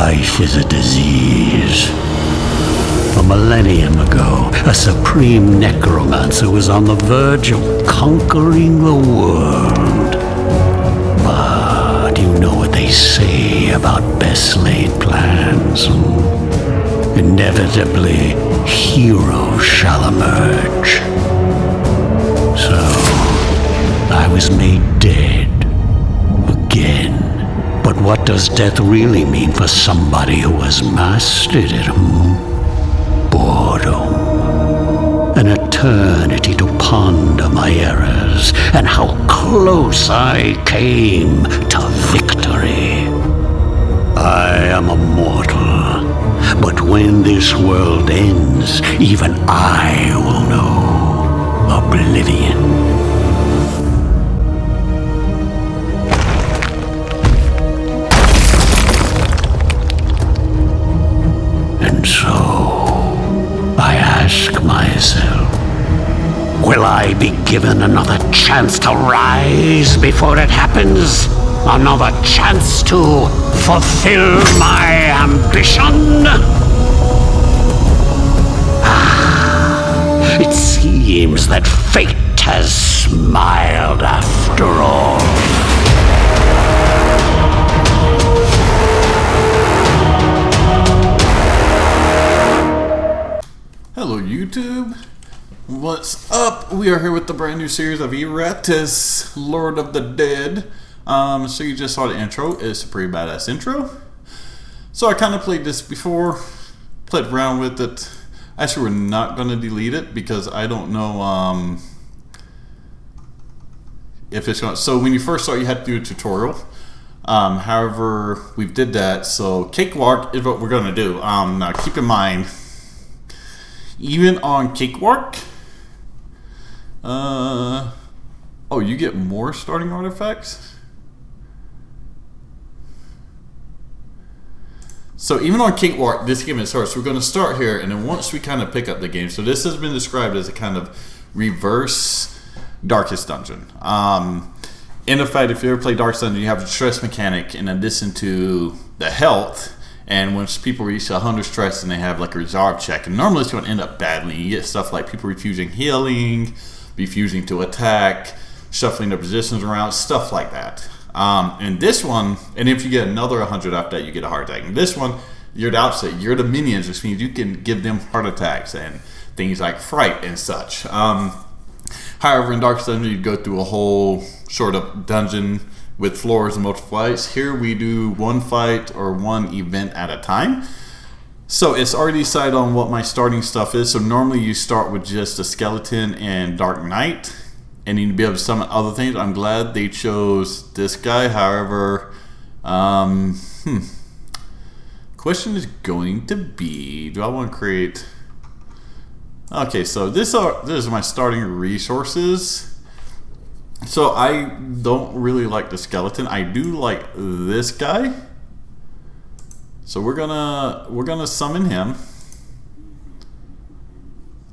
Life is a disease. A millennium ago, a supreme necromancer was on the verge of conquering the world. But you know what they say about best laid plans. Inevitably, heroes shall emerge. So, I was made dead. Again. But what does death really mean for somebody who has mastered it, Boredom. An eternity to ponder my errors and how close I came to victory. I am a mortal, but when this world ends, even I will know oblivion. And so, I ask myself, will I be given another chance to rise before it happens? Another chance to fulfill my ambition? It seems that fate has smiled after all. Hello YouTube, what's up? We are here with the brand new series of Iratus, Lord of the Dead. So you just saw the intro. It's a pretty badass intro. So I kind of played this before, played around with it. Actually, we're not going to delete it because I don't know if it's going to... So when you first start, you have to do a tutorial. However, we did that, so cakewalk is what we're going to do. Now keep in mind, even on Cakewalk, oh, you get more starting artifacts? So even on Cakewalk, this game is hard. So we're going to start here, and then once we kind of pick up the game. So this has been described as a kind of reverse Darkest Dungeon. In effect, if you ever play Darkest Dungeon, you have the stress mechanic in addition to the health. And once people reach 100 stress, and they have like a resolve check, and normally it's going to end up badly. You get stuff like people refusing healing, refusing to attack, shuffling their positions around, stuff like that. And this one, and if you get another 100 after that, you get a heart attack. And this one, you're the opposite. You're the minions, which means you can give them heart attacks and things like fright and such. However, in Darkest Dungeon, you go through a whole sort of dungeon with floors and multiple fights. Here we do one fight or one event at a time. So it's already decided on what my starting stuff is. So normally you start with just a skeleton and Dark Knight, and you'd be able to summon other things. I'm glad they chose this guy. However, question is going to be, do I want to create... Okay, so this is my starting resources. So I don't really like the skeleton. I do like this guy. So we're gonna summon him.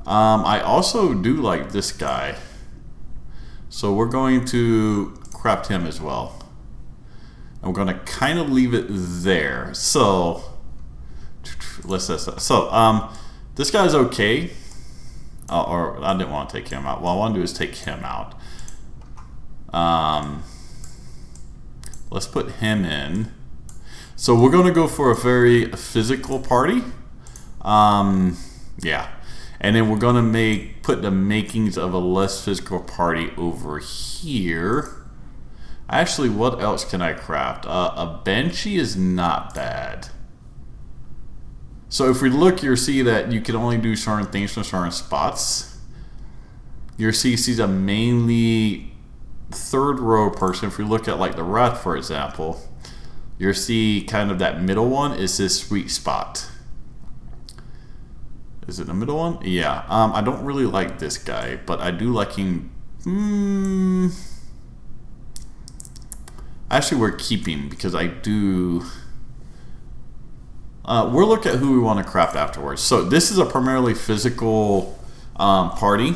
I also do like this guy. So we're going to craft him as well. And we're gonna kind of leave it there. So let's test that. So this guy's okay. Or I didn't want to take him out. What I want to do is take him out. Let's put him in. So we're going to go for a very physical party. Yeah. And then we're going to put the makings of a less physical party over here. Actually, what else can I craft? A Banshee is not bad. So if we look, you'll see that you can only do certain things from certain spots. Your CC's a mainly third row person. If we look at like the Wrath, for example, you'll see kind of that middle one is this sweet spot. Is it the middle one? Yeah. I don't really like this guy, but I do like him. Actually, we're keeping because I do... we'll look at who we want to craft afterwards. So this is a primarily physical party.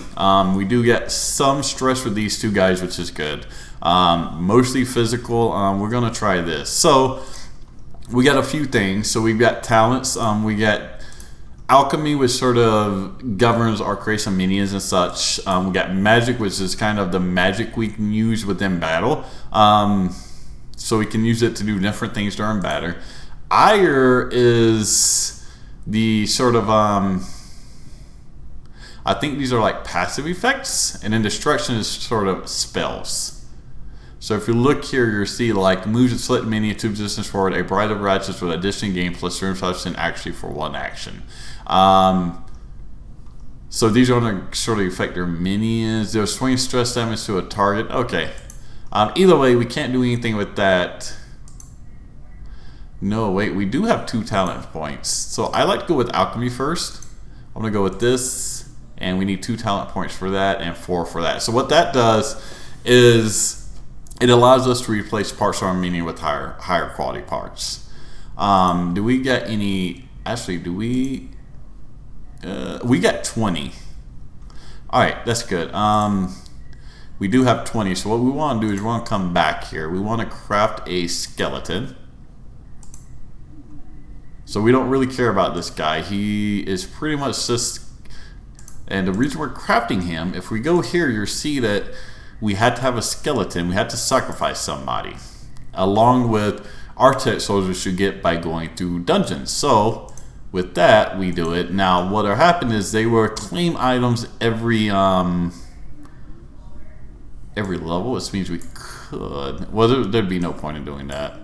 We do get some stress with these two guys, which is good. Mostly physical. We're going to try this. So we got a few things. So we've got talents. We got alchemy, which sort of governs our creation minions and such. We got magic, which is kind of the magic we can use within battle. So we can use it to do different things during battle. Ire is the sort of I think these are like passive effects, and then destruction is sort of spells. So if you look here, you'll see like moves and select minion to positions forward, a bright of righteous with addition gain plus 35% actually for one action. So these are going to sort of affect your minions. They'll swing stress damage to a target. Okay. Either way, we can't do anything with that. No, wait, we do have 2 talent points. So I like to go with alchemy first. I'm going to go with this, and we need 2 talent points for that and 4 for that. So what that does is it allows us to replace parts of our minion with higher quality parts. Do we get any? Actually, do we? We got 20. All right, that's good. We do have 20. So what we want to do is we want to come back here. We want to craft a skeleton. So we don't really care about this guy. He is pretty much just... And the reason we're crafting him, if we go here, you'll see that we had to have a skeleton. We had to sacrifice somebody. Along with architect souls we should get by going through dungeons. So with that, we do it. Now, what happened is they will claim items every level, which means we could... Well, there'd be no point in doing that.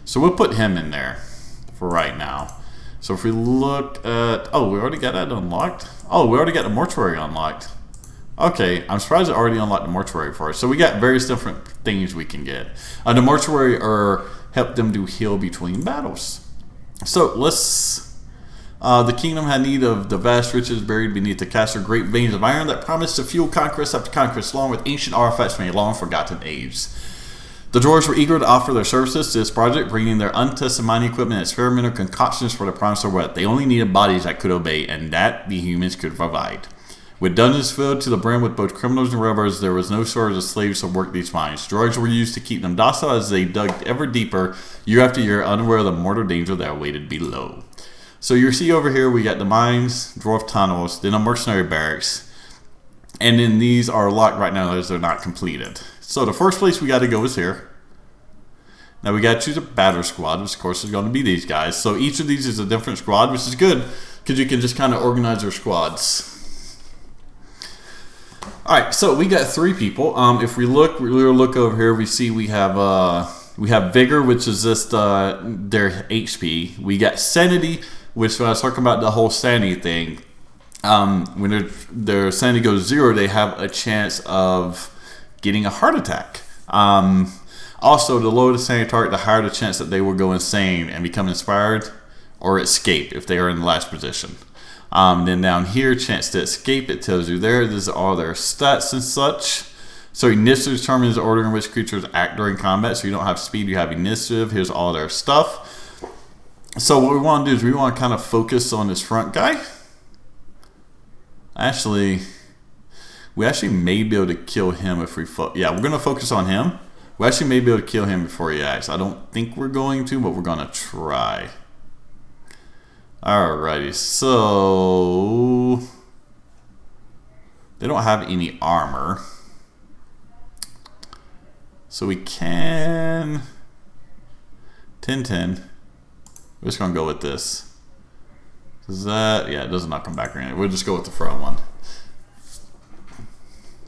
So we'll put him in there for right now. So if we look at... Oh, we already got that unlocked? Oh, we already got the mortuary unlocked. Okay, I'm surprised it already unlocked the mortuary for us. So we got various different things we can get. The mortuary help them to heal between battles. So let's... the kingdom had need of the vast riches buried beneath the castle, great veins of iron that promised to fuel conquest after conquest, along with ancient artifacts from a long forgotten age. The dwarves were eager to offer their services to this project, bringing their untested mining equipment and experimental concoctions for the promise of wealth. They only needed bodies that could obey, and that the humans could provide. With dungeons filled to the brim with both criminals and rebels, there was no shortage of slaves to work these mines. Dwarves were used to keep them docile as they dug ever deeper, year after year, unaware of the mortal danger that awaited below. So you see over here, we got the mines, dwarf tunnels, then a mercenary barracks, and then these are locked right now as they're not completed. So the first place we got to go is here. Now we got to choose a battle squad, which of course is going to be these guys. So each of these is a different squad, which is good because you can just kind of organize your squads. All right, so we got 3 people. If we look over here, we see we have vigor, which is just their HP. We got sanity, which when I was talking about the whole sanity thing, when their sanity goes 0, they have a chance of getting a heart attack. Also, the lower the sanity target, the higher the chance that they will go insane and become inspired or escape if they are in the last position. Then down here, chance to escape, it tells you there. These are all their stats and such. So initiative determines the order in which creatures act during combat. So you don't have speed, you have initiative. Here's all their stuff. So what we want to do is we want to kind of focus on this front guy. We actually may be able to kill him if we... Yeah, we're going to focus on him. We actually may be able to kill him before he acts. I don't think we're going to, but we're going to try. Alrighty, so... They don't have any armor. So we can... 10-10. We're just going to go with this. Does that... Yeah, it does not come back or anything. We'll just go with the front one.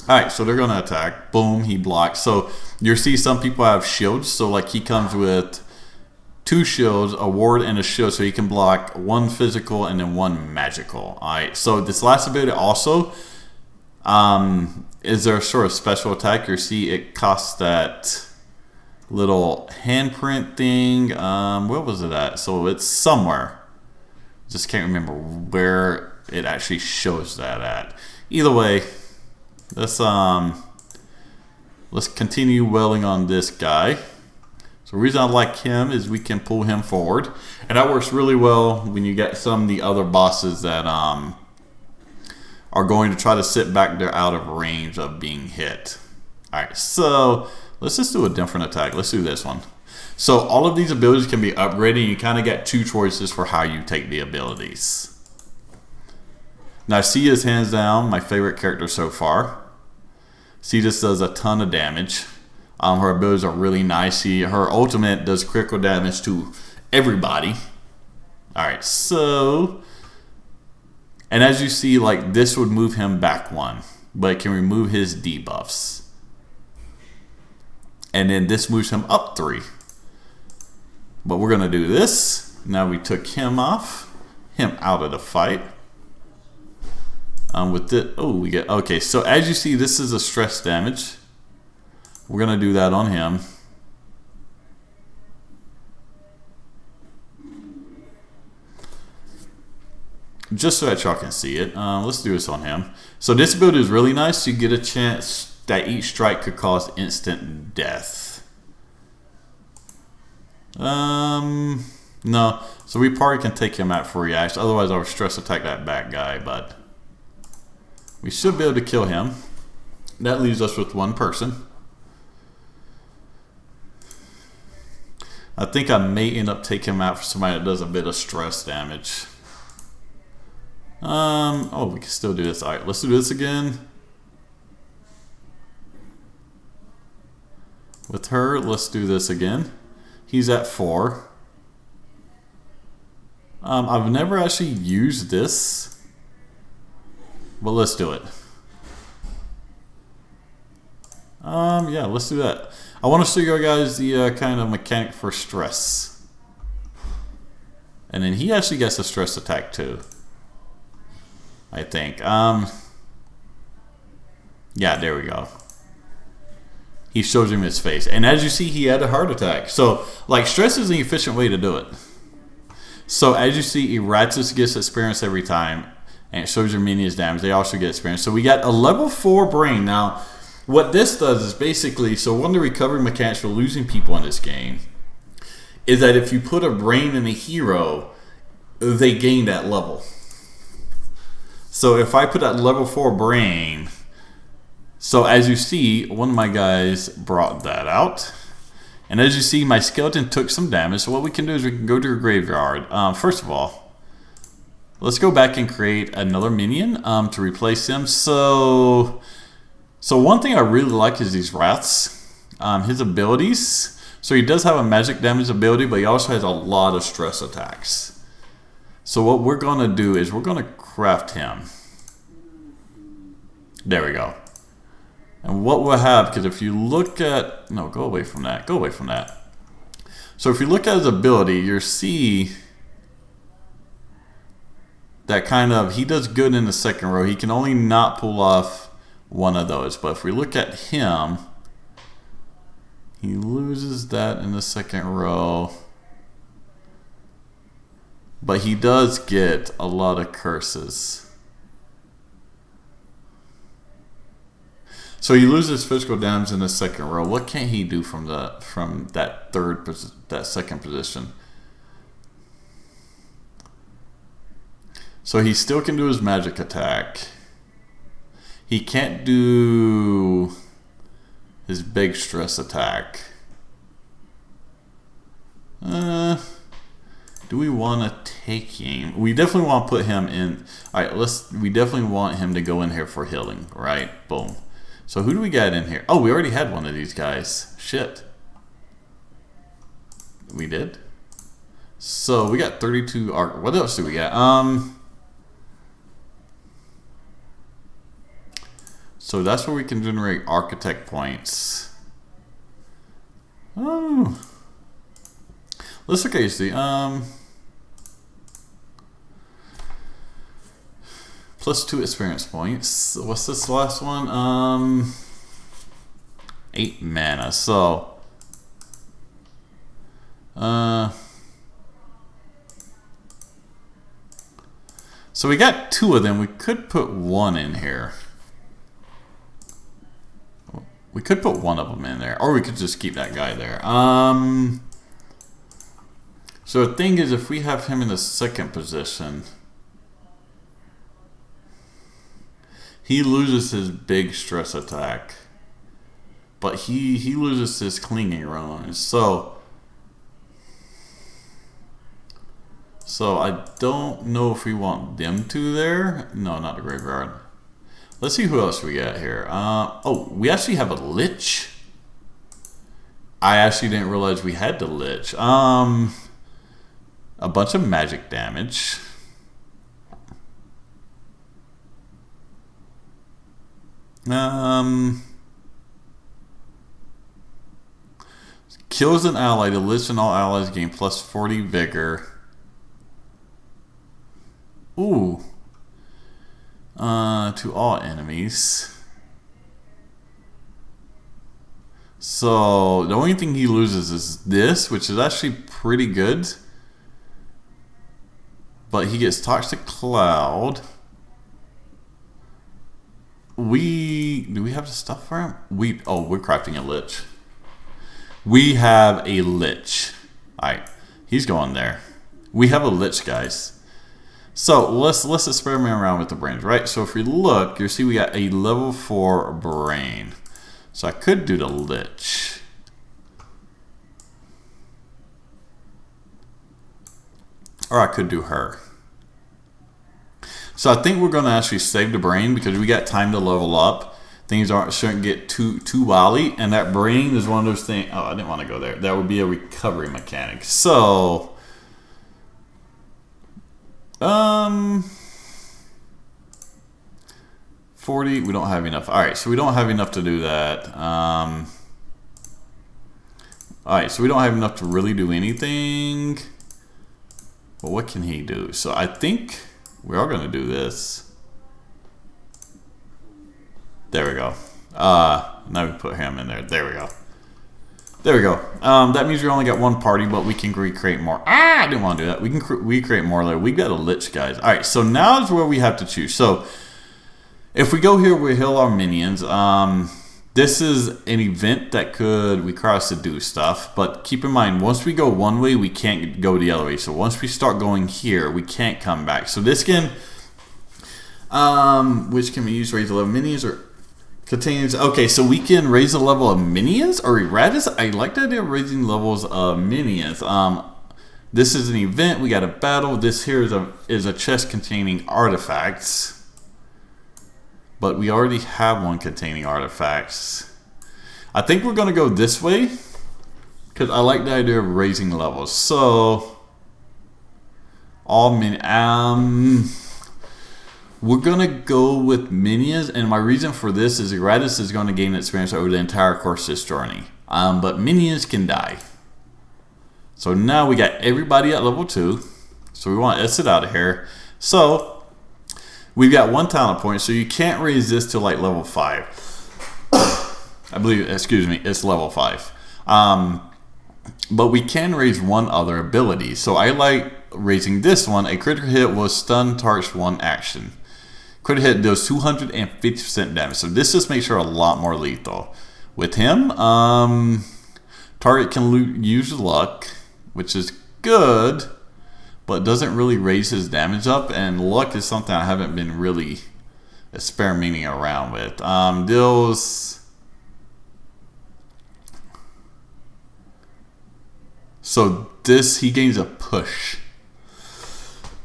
Alright, so they're going to attack. Boom, he blocks. So you'll see some people have shields. So like he comes with 2 shields, a ward, and a shield. So he can block 1 physical and then 1 magical. Alright, so this last ability also is there a sort of special attack. You'll see it costs that little handprint thing. Where was it at? So it's somewhere. Just can't remember where it actually shows that at. Either way, let's continue welling on this guy. So the reason I like him is we can pull him forward, and that works really well when you get some of the other bosses that are going to try to sit back there out of range of being hit. All right, so let's just do a different attack. Let's do this one. So all of these abilities can be upgraded, and you kind of get two choices for how you take the abilities. Now, C is hands down my favorite character so far. C just does a ton of damage. Her abilities are really nice. Her ultimate does critical damage to everybody. Alright, so... And as you see, like, this would move him back 1. But it can remove his debuffs. And then this moves him up 3. But we're going to do this. Now we took him off. Him out of the fight. With it, oh, we get, okay, so as you see, this is a stress damage. We're going to do that on him. Just so that y'all can see it. Let's do this on him. So this build is really nice. You get a chance that each strike could cause instant death. No. So we probably can take him out for reaction. Otherwise, I would stress attack that back guy, but... we should be able to kill him. That leaves us with one person. I think I may end up taking him out for somebody that does a bit of stress damage. Oh, we can still do this. Alright, let's do this again. With her, let's do this again. He's at 4. I've never actually used this. But let's do it. Yeah, let's do that. I want to show you guys the kind of mechanic for stress. And then he actually gets a stress attack too. I think. Yeah, there we go. He shows him his face. And as you see, he had a heart attack. So, like, stress is an efficient way to do it. So, as you see, Iratus gets experience every time. And it shows your minions damage. They also get experience. So we got a level 4 brain. Now, what this does is basically, so one of the recovery mechanics for losing people in this game is that if you put a brain in a hero, they gain that level. So if I put that level 4 brain, so as you see, one of my guys brought that out. And as you see, my skeleton took some damage. So what we can do is we can go to a graveyard. First of all, let's go back and create another minion to replace him. So one thing I really like is these wraths. His abilities. So he does have a magic damage ability, but he also has a lot of stress attacks. So what we're going to do is we're going to craft him. There we go. And what we'll have, because if you look at... No, go away from that. Go away from that. So if you look at his ability, you'll see... that kind of, he does good in the second row. He can only not pull off one of those. But if we look at him, he loses that in the second row. But he does get a lot of curses. So he loses physical damage in the second row. What can he do from that second position? So he still can do his magic attack. He can't do his big stress attack. Do we want to take him? We definitely want to put him in. All right, we definitely want him to go in here for healing, right? Boom. So who do we got in here? Oh, we already had one of these guys. Shit. We did? So we got 32 arc. What else do we got? So that's where we can generate architect points. Oh. Let's look at see. Plus 2 experience points. What's this last one? 8 mana. So so we got 2 of them. We could put 1 in here. We could put 1 of them in there, or we could just keep that guy there. So the thing is, if we have him in the second position, he loses his big stress attack, but he loses his clinging run. So So I don't know if we want them two there. No, not the graveyard. Let's see who else we got here. Oh, we actually have a Lich. I actually didn't realize we had the Lich. A bunch of magic damage. Kills an ally. The Lich and all allies gain plus 40 vigor. Ooh. To all enemies. So the only thing he loses is this, which is actually pretty good. But he gets Toxic Cloud. Do we have the stuff for him? We're crafting a Lich. We have a Lich. Alright, he's going there. We have a Lich, guys. So let's experiment around with the brains, right? So if we look, you see we got a level 4 brain. So I could do the Lich. Or I could do her. So I think we're going to actually save the brain because we got time to level up. Things shouldn't get too wily. And that brain is one of those things. Oh, I didn't want to go there. That would be a recovery mechanic. So 40, we don't have enough. Alright, so we don't have enough to do that. Alright, so we don't have enough to really do anything. But what can he do? So I think we are going to do this. There we go. Now we put him in there. There we go. There we go. That means we only got one party, but we can recreate more. I didn't want to do that. We can recreate more later. We got a Lich, guys. Alright, so now is where we have to choose. So if we go here, we heal our minions. This is an event that could require us to do stuff, but keep in mind, once we go one way, we can't go the other way. So once we start going here, we can't come back. So this can, which can be used to raise the level of minions or contains. Okay, so we can raise the level of minions or Iratus. I like the idea of raising levels of minions. This is an event. We got a battle. This here is a chest containing artifacts. But we already have one containing artifacts. I think we're going to go this way. Because I like the idea of raising levels. So, all we're going to go with minions. And my reason for this is Iratus is going to gain experience over the entire course of this journey. But minions can die. So now we got everybody at level 2. So we want to exit out of here. So we've got one talent point, so you can't raise this to like level 5. I believe, excuse me, it's level 5. But we can raise one other ability. So I like raising this one. A critical hit will stun targets one action. Critical hit does 250% damage. So this just makes her a lot more lethal. With him, target can use luck, which is good, but doesn't really raise his damage up, and luck is something I haven't been really experimenting around with. Deals. So this, he gains a push.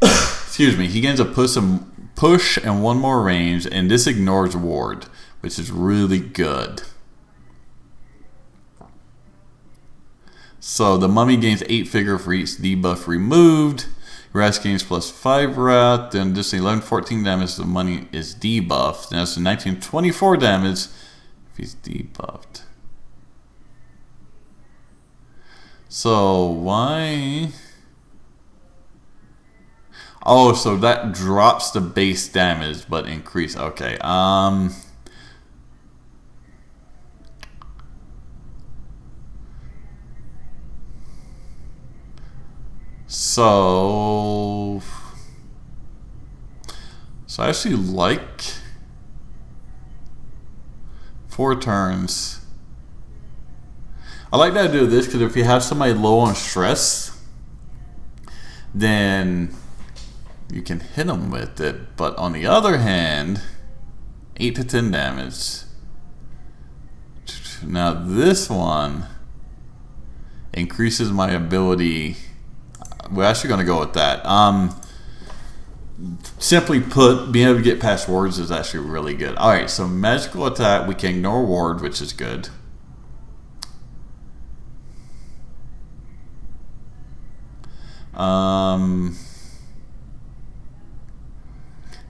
Excuse me, he gains a push and one more range, and this ignores ward, which is really good. So the mummy gains 8 figure for each debuff removed. Wrath gains plus 5 wrath. Then this 11, 14 damage. The money is debuffed. Then that's 19, 24 damage if he's debuffed. So why? Oh, so that drops the base damage but increase. Okay. So I actually like 4 turns. I like the idea of this because if you have somebody low on stress, then you can hit them with it. But on the other hand, 8 to 10 damage. Now this one increases my ability. we're actually going to go with that. Simply put, being able to get past wards is actually really good. Alright, so magical attack, we can ignore ward, which is good.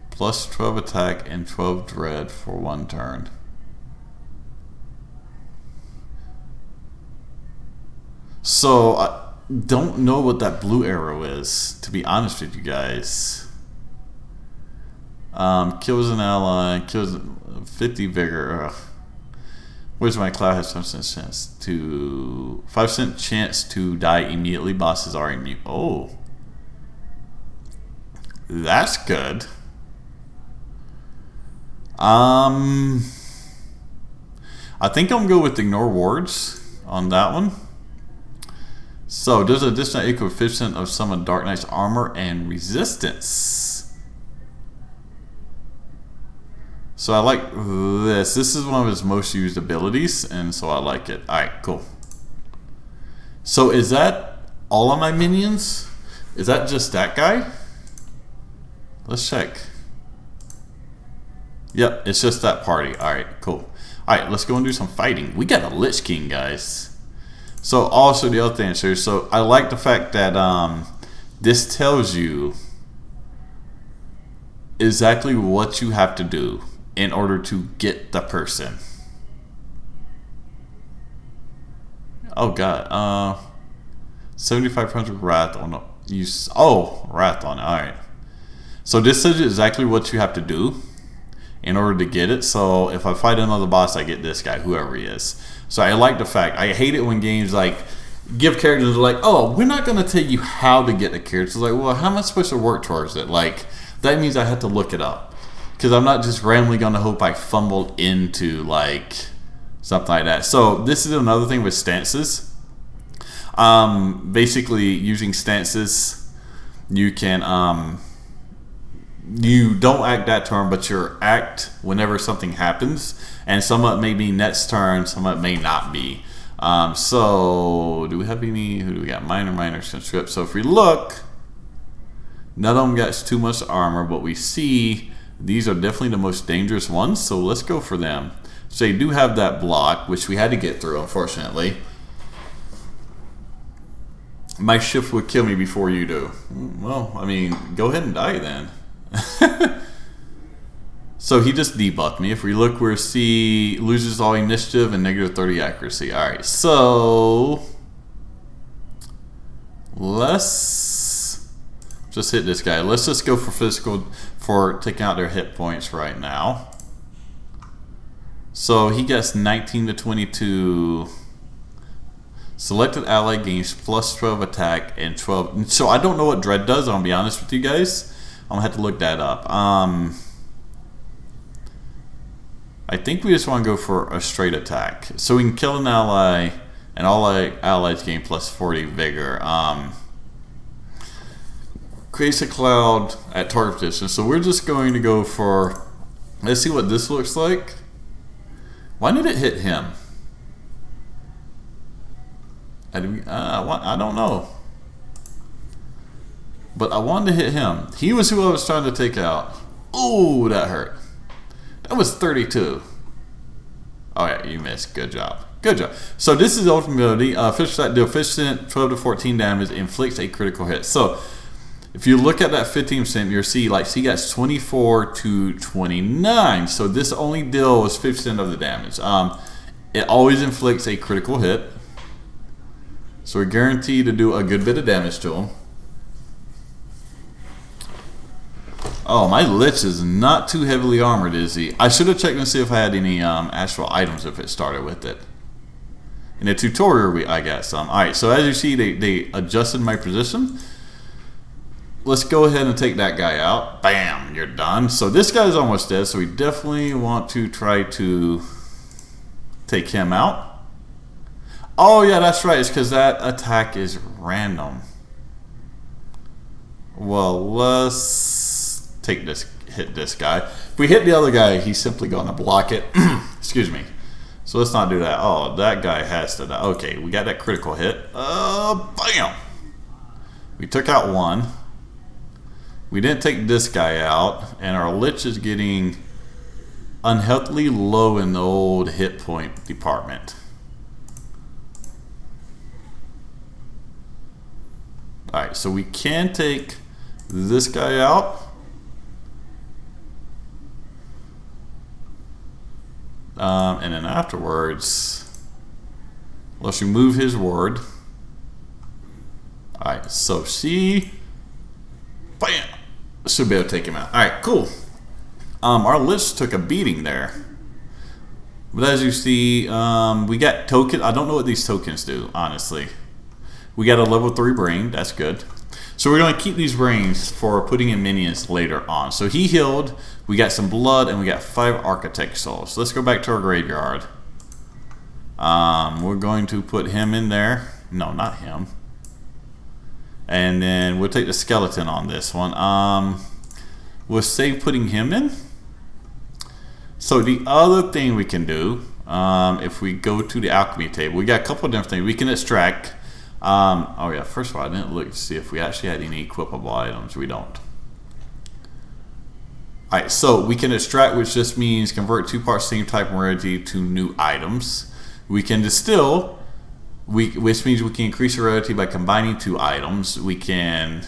Plus 12 attack and 12 dread for 1 turn. So, I don't know what that blue arrow is, to be honest with you guys. Kills an ally, kills 50 vigor. Where's my cloud has 5% chance to 5% chance to die immediately. Bosses are immune. Oh, that's good. I think I'm gonna go with ignore wards on that one. So does a distant equal 50% of summon Dark Knight's armor and resistance. So I like this. This is one of his most used abilities, and so I like it. Alright, cool. So is that all of my minions? Is that just that guy? Let's check. Yep, it's just that party. Alright, cool. Alright, let's go and do some fighting. We got a Lich King, guys. So also the other thing here, so I like the fact that this tells you exactly what you have to do in order to get the person. Oh god, 7,500 wrath on the use. Oh, wrath on it. Alright. So this says exactly what you have to do in order to get it. So if I fight another boss, I get this guy, whoever he is. So I like the fact, I hate it when games like give characters like, oh, we're not going to tell you how to get the character. It's like, well, how am I supposed to work towards it? Like, that means I have to look it up. Because I'm not just randomly going to hope I fumble into, like, something like that. So this is another thing with stances. Basically, using stances, you can, you don't act that turn, but you act whenever something happens. And some of it may be next turn, some of it may not be. So, do we have any, who do we got? Minor, conscript. So if we look, none of them got too much armor, but we see these are definitely the most dangerous ones, so let's go for them. So they do have that block, which we had to get through, unfortunately. My shift would kill me before you do. Well, I mean, go ahead and die then. So he just debuffed me. If we look, we see loses all initiative and negative 30 accuracy. Alright, so let's just hit this guy. Let's just go for physical for taking out their hit points right now. So he gets 19 to 22. Selected ally gains plus 12 attack and 12. So I don't know what Dread does, I'll be honest with you guys. I'm gonna have to look that up. I think we just want to go for a straight attack. So we can kill an ally, and all allies gain plus 40 vigor. Creates a cloud at target distance. So we're just going to go for, let's see what this looks like. Why did it hit him? I don't know. But I wanted to hit him. He was who I was trying to take out. Oh, that hurt. That was 32. Oh yeah, you missed. Good job. Good job. So this is the ultimate ability. The efficient 12 to 14 damage inflicts a critical hit. So if you look at that 15%, you'll see like she gets 24 to 29. So this only deals 50% of the damage. It always inflicts a critical hit. So we're guaranteed to do a good bit of damage to him. Oh, my Lich is not too heavily armored, is he? I should have checked and see if I had any actual items if it started with it. In the tutorial, I got some. Alright, so as you see, they adjusted my position. Let's go ahead and take that guy out. Bam, you're done. So this guy's almost dead, so we definitely want to try to take him out. Oh yeah, that's right. It's because that attack is random. Well, let's take this, hit this guy. If we hit the other guy, he's simply going to block it. Excuse me. So let's not do that. Oh, that guy has to die. Okay, we got that critical hit. Bam. We took out one. We didn't take this guy out, and our Lich is getting unhealthily low in the old hit point department. Alright, so we can take this guy out. And then afterwards, let's remove his ward. Alright, so she, bam, should be able to take him out. Alright, cool. Our Lich took a beating there. But as you see, we got token. I don't know what these tokens do, honestly. We got a level 3 brain, that's good. So we're going to keep these brains for putting in minions later on. So he healed, we got some blood, and we got 5 architect souls. So let's go back to our graveyard. We're going to put him in there. No, not him. And then we'll take the skeleton on this one. We'll save putting him in. So the other thing we can do, if we go to the alchemy table, we got a couple of different things. We can extract. Oh yeah, first of all, I didn't look to see if we actually had any equipable items. We don't. Alright, so we can extract, which just means convert 2 parts same type and rarity to new items. We can distill, which means we can increase the rarity by combining 2 items. We can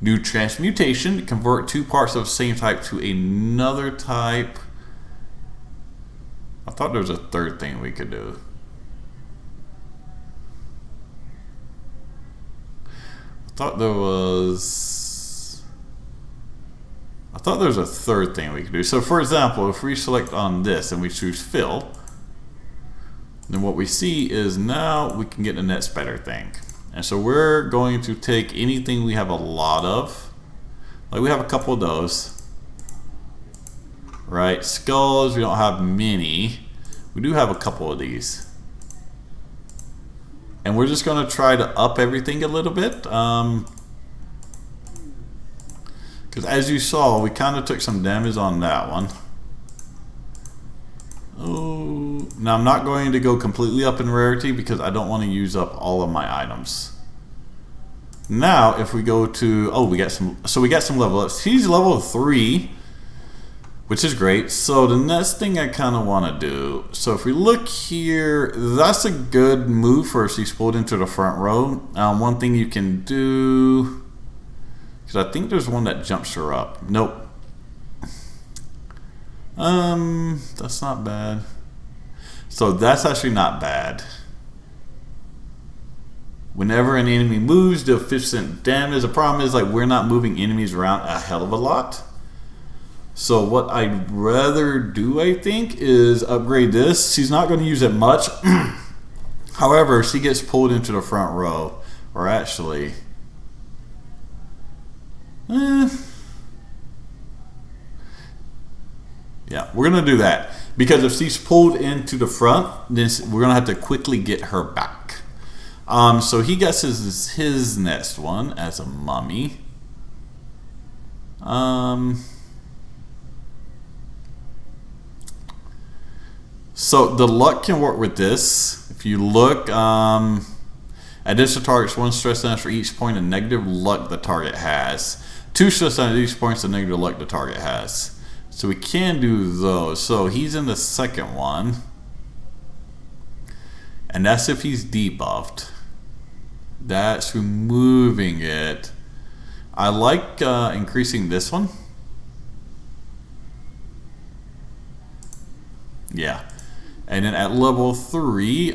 do transmutation, convert 2 parts of the same type to another type. I thought there was a third thing we could do. I thought there was a third thing we could do. So for example, if we select on this and we choose fill, then what we see is now we can get the next better thing. And so we're going to take anything we have a lot of. Like we have a couple of those. Right? Skulls, we don't have many. We do have a couple of these. And we're just going to try to up everything a little bit. Because as you saw, we kind of took some damage on that one. Oh, now I'm not going to go completely up in rarity because I don't want to use up all of my items. Now, if we go to, oh, we got some level ups. He's level 3, which is great. So the next thing I kind of want to do, so if we look here, that's a good move for if she's pulled into the front row. One thing you can do, because I think there's one that jumps her up. Nope. That's not bad. So that's actually not bad. Whenever an enemy moves, deal 50% damage. The problem is, like, we're not moving enemies around a hell of a lot. So what I'd rather do, I think, is upgrade this. She's not going to use it much. However, she gets pulled into the front row. Or actually... yeah, we're going to do that. Because if she's pulled into the front, then we're going to have to quickly get her back. So he gets his next one as a mummy. So the luck can work with this. If you look, additional targets 1 stress damage for each point of negative luck the target has. 2 stress damage each point of negative luck the target has. So we can do those. So he's in the second one. And that's if he's debuffed. That's removing it. I like increasing this one. Yeah. And then at level 3,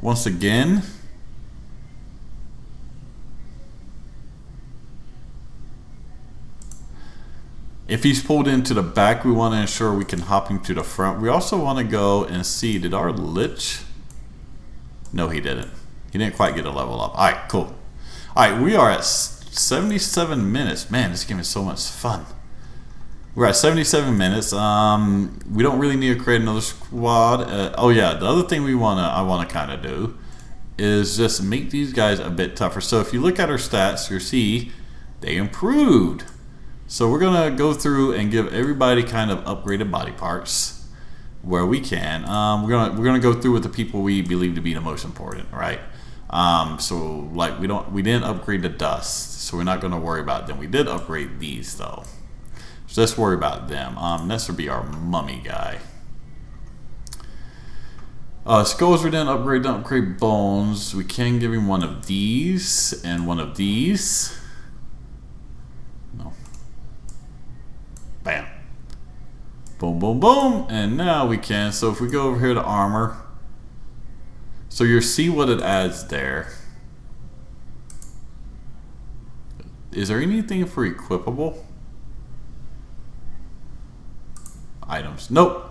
once again, if he's pulled into the back, we want to ensure we can hop him to the front. We also want to go and see, did our Lich? No, he didn't. He didn't quite get a level up. Alright, cool. Alright, we are at 77 minutes. Man, this game is so much fun. We're at 77 minutes. We don't really need to create another squad. Oh yeah, the other thing I wanna kind of do is just make these guys a bit tougher. So if you look at our stats, you'll see they improved. So we're gonna go through and give everybody kind of upgraded body parts. where we can. We're gonna go through with the people we believe to be the most important, right? So like we didn't upgrade the dust, so we're not gonna worry about them. We did upgrade these though, so let's worry about them. This would be our mummy guy. Skulls we didn't upgrade bones. We can give him one of these and one of these. No. Bam. Boom, boom, boom. And now we can. So if we go over here to armor. So you'll see what it adds there. Is there anything for equipable items? Nope.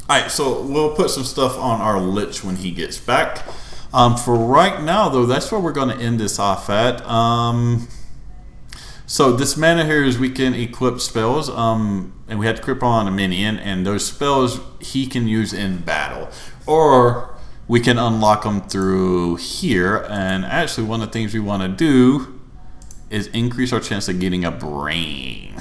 Alright, so we'll put some stuff on our Lich when he gets back. For right now, though, that's where we're going to end this off at. So this mana here is we can equip spells, and we have to equip on a minion, and those spells he can use in battle. Or we can unlock them through here, and actually one of the things we want to do is increase our chance of getting a brain.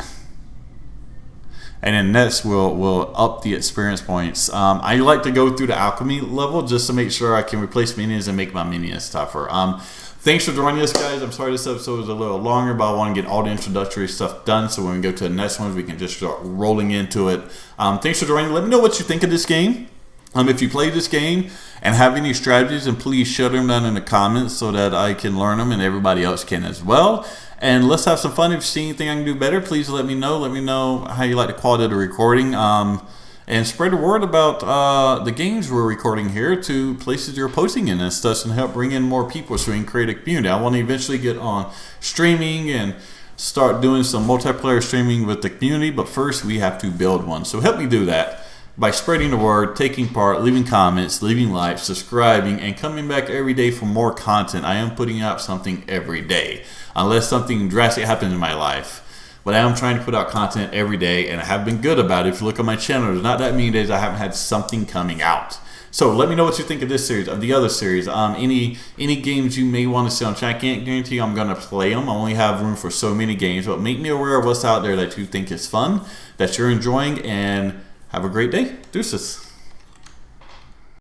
And then next we'll up the experience points. I like to go through the alchemy level just to make sure I can replace minions and make my minions tougher. Thanks for joining us, guys. I'm sorry this episode was a little longer, but I want to get all the introductory stuff done so when we go to the next ones we can just start rolling into it. Thanks for joining. Let me know what you think of this game. If you play this game and have any strategies, and please share them down in the comments so that I can learn them and everybody else can as well. And let's have some fun. If you see anything I can do better, please let me know. Let me know how you like the quality of the recording. And spread the word about the games we're recording here to places you're posting in and stuff, and help bring in more people so we can create a community. I want to eventually get on streaming and start doing some multiplayer streaming with the community, but first we have to build one. So help me do that by spreading the word, taking part, leaving comments, leaving likes, subscribing, and coming back every day for more content. I am putting out something every day, unless something drastic happens in my life. But I am trying to put out content every day, and I have been good about it. If you look at my channel, there's not that many days I haven't had something coming out. So let me know what you think of this series, of the other series. Any games you may want to see on chat. I can't guarantee I'm going to play them. I only have room for so many games, but make me aware of what's out there that you think is fun, that you're enjoying, and have a great day. Deuces.